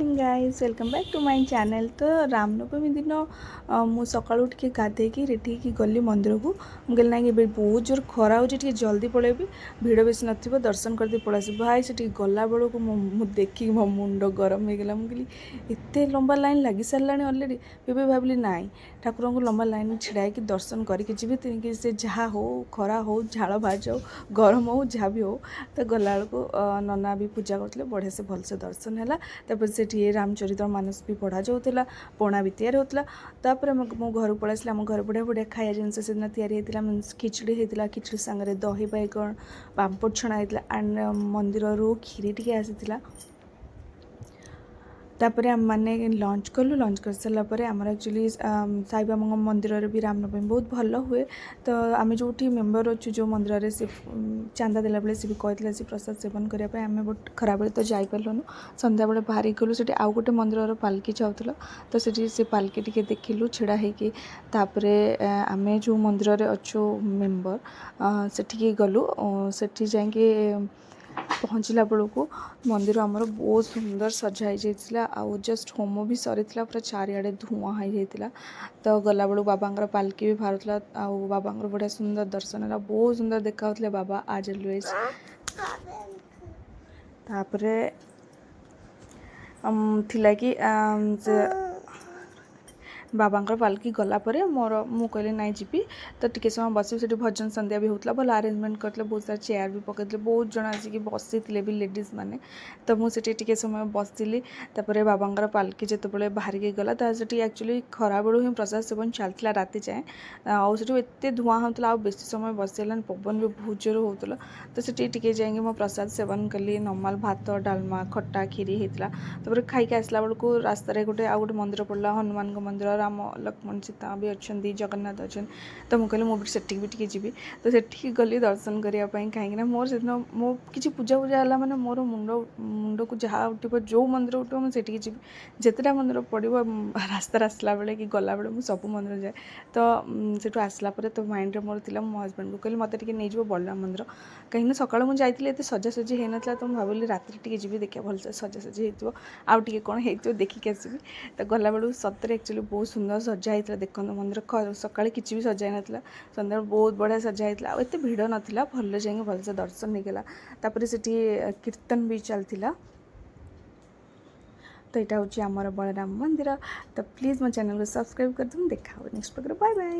Guys welcome back to my channel. तो रामनवमी दिन मु सका उठिके गाधेकी रेडी की गली मंदिर को मुझे ना कि बहुत जोर खरा हो जल्दी पलैबी भिड़ बेस न दर्शन करते पलैस भाई से गला बेलू को देखिक मो मुंड गरम हो गला। मुझे एत लंबा लाइन लगी सारा अलरेडी भी भाविली नाई ठाकुर को लंबा लाइन छिड़ा कि दर्शन करके जी से जहाँ हो खरा हो झाड़ बाहर जाओ गरम हो जहाँ भी हो तो गला को नना भी पूजा करते बढ़िया से भलसे दर्शन है। से रामचरित मानस भी पढ़ा जाऊला पणा भी तैयारी होता। तापर मो घर पलि आस घर बढ़िया बढ़िया खाया जिनस से या मीनस खिचड़ी होता खिचड़ी सांगे दही बैगण पापड़ छणा होता एंड मंदिर खीरी टी आसी। तापर आम मैंने लंच कलु लंच कर सारापर आमर एक्चुअली साई बाबा मंदिर में भी रामनवमी बहुत भल हुए। तो आम जो मेम्बर अच्छु जो मंदिर से चांदा देला बेले सी भी कहते से प्रसाद सेवन करने आम बहुत खराब तो जापरूँ सन्ध्या बेले बाहरी गलु से आउ गोटे मंदिर पालकी जाऊला तो से पालकी टी देखिलु छिड़ा होपर आम जो मंदिर में अच्छु मेम्बर से गलु से जाकि पहुँचला बेलू मंदिर आमर बहुत सुंदर सजाई जाइए आउ जस्ट होम भी सरी पूरा चारिड़े धुआं हो जाता। तो गला बेलू बाबा पालकी भी बाहर आउ बाबा बढ़िया सुंदर दर्शन है बहुत सुंदर देखा बाबा आज ऑलवेज। तापर थिला कि बाबा पालकी गलापर मोर मु कहली नाई जी तो टी समय बस भजन संध्या भी होता भल आरेंजमेंट करते बहुत सारा चेयर भी पकड़ते बहुत जन आसिक बसी भी लेडीज मैंने तो मुझे टी समय बसली बाबा पालकी जिते बाहर के गला तो एक्चुअली खरा बेलू ही प्रसाद सेवन चलता राति जाए आते धुआं होता बेसी समय बसला पवन भी बहुत जोर होता तो टी जाए मो प्रसाद सेवन कली नॉर्मल भात डालमा खट्टा खीरी होता। तो खाई आसला बेलू रास्तार गोटे आउ गोटे मंदिर पड़ा हनुमान मंदिर राम लक्ष्मण सीता भी अच्छा जगन्नाथ अच्छा तो मुझे कहली मुझे भी टी जी तो से गली दर्शन करने कहीं मोर से मो कि पूजा पूजा है मैंने मोर मुंड को जहाँ उठो जो मंदिर उठो मुझे जी जितेटा मंदिर पड़ो रास्ता आसला बेले कि गला बेले मुझे सब मंदिर जाए। तो आसला तो माइंड मोर थी मो हजबैंड को कहली मत नहीं बलराम मंदिर कहीं सका मुझे जाइए सजासजी होना तो मुझे भाविली रात जी देखिए भलसे सजासजी हो आउ कौन हो देखिक आसबि। तो गला बेलू सतरे एक्चुअली बहुत सुंदर सजा होता देखो मंदिर सका किसी भी सजा ना सन्ध्या बहुत बढ़िया सजा होता एत भिड़ नाला भल जाए भलसे दर्शन होगा। तापर से कीर्तन भी चलता। तो यहाँ हूँ आमर बलराम मंदिर। तो प्लीज़ मो चैनल को सब्सक्राइब कर दूँ। देखा नेक्स्ट प्रोग्राम बाय बाय।